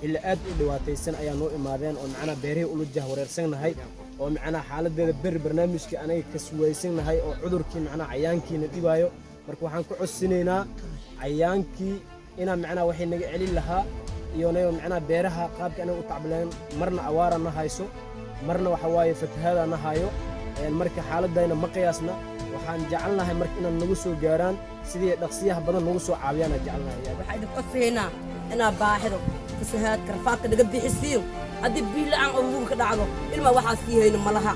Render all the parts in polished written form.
xilli aad u dhibaataysan ayaa noo imaadeen oo macnaha beerihii ula jahwareersanahay oo macnaha xaaladeeda barnaamijkii anaga ka suwaysanahay oo cudurkii macnaha cayaankiina dhibaayo marka waxaan ku codsinaynaa cayaankii inaan macnaha waxay naga celin lahaa iyo macnaha beeraha qaabka anaga u tacbaleen marna awaara na hayso marna waxa waaye fatahaada na hayo marka xaaladayna ma qiyaasna waxaan jecelnahay marka inaan nagu soo gaaraan sidii dhaqsiyaha badan nagu soo caawiyaan aan jecelnahay waxaan idin codsaynaa inaa baaxido fasahaadka rafaadka naga bixisiyo haddii biil la'aan oo wuga ka dhacdo ilmaa waxaa sii hayno ma laha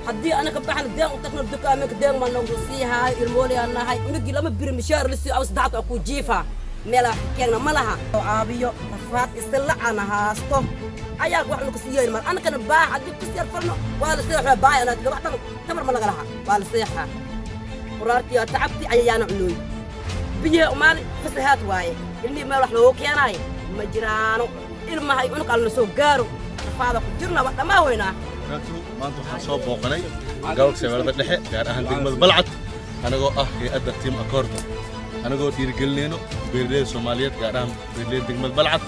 haddii anaka baxna deen u tagno dukaamanka deen maa nagu sii haayo ilmooliyaan nahay unagii lama biri mishaar la siiyo aw saddexda oo kuu jiifaa meelaa keegna ma laha caabiyo rafaad isla'ana haasto ayaa wax lagu siiyay mar anakana baax haddii ku sii falno waa la seexaa baax ana gabadhan tamar ma laga laha waa la seexaa quraartii tacabti ayaana cunooy biyo maal fasahaad waaye ilmi meel wax loo keenay ma jiraano ilmahay unug alna soo gaaro rafaada ku jirna wax dhamaa weynaa maanta waxaan soo booqanay gobolka Shabeellada Dhexe gaar ahaan degmada Balcad anagoo ah hay'adda Team Accordo anagoo dhiirigelinayno beeraleyda Soomaaliyeed gaar ahaan beeraleyda degmada Balcad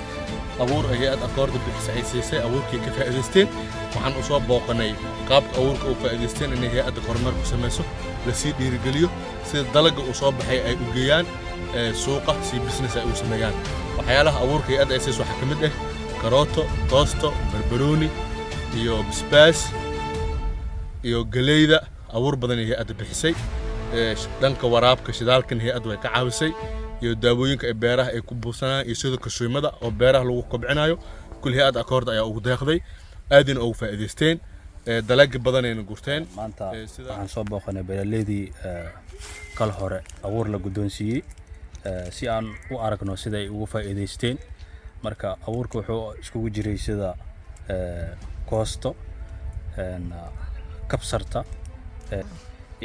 abuur hay'adda Accordo bixisay siisay abuurkii ka faa'iideysteen waxaan u soo booqanay qaabka abuurka u faa'iideysteen in hay'adda kormeer ku samayso la sii dhiirigeliyo sida dalagga uu soo baxay ay u geeyaan suuqa si business ay u sameeyaan waxyaalaha abuurka hay'adda ay siiso waxa kamid ah karooto toosto barbarooni iyo basbaas iyo galeyda abuur badan ay hay'adda bixisay dhanka waraabka shidaalkan hay'addu way ka caawisay iyo daawooyinka ay beeraha ay ku buusanayaan iyo sidoo kashiimada oo beeraha lagu kobcinayo kul hay'adda Accordo ayaa ugu deeqday aadina ugu faa'iideysteen dalag badan ay gurteen maanta waxaan soo booqanay beeraleydii kal hore abuur la guddoonsiiyey si aan u aragno sida ay ugu faa'iideysteen marka abuurka wuxuu iskugu jiray sida koosto kabsarta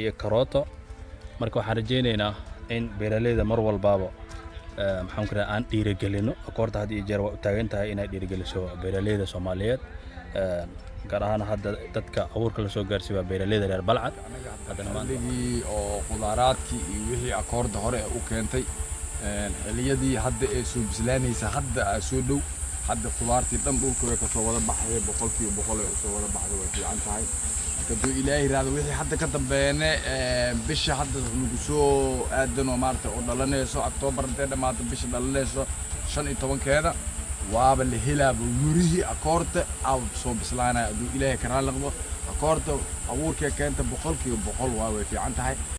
iyo karooto marka waxaan rajaynaynaa in beeraleyda mar walbaaba maxaan ku raacaa aan dhiirigelino Accordo had iyo jeer waa u taagan tahay inay dhiirigeliso beeraleyda Soomaaliyeed gaar ahaan hadda dadka abuurka la soo gaarsiiyay waa beeraleyda reer Balcad haddana maantii oo qudaaraadkii iyo wixii Accordo hore u keentay xilliyadii hadda ay soo bislaanaysa hadda soo dhow hadda qudaartii dhan dhulka way ka soo wada baxday boqolkiiba boqol ay soo wada baxday way fiican tahay kadib ilaahay raado wixii hadda ka dambeeyna bisha hadda lagu soo aadano maarta oo dhalanayso October intee dhamaata bisha dhalanayso 15keeda waaba la helaaba yurihii Accordo aw soo bislaanay aduu ilaahay ka raali noqdo Accordo abuurka keenta boqolkiiba boqol waa way fiican tahay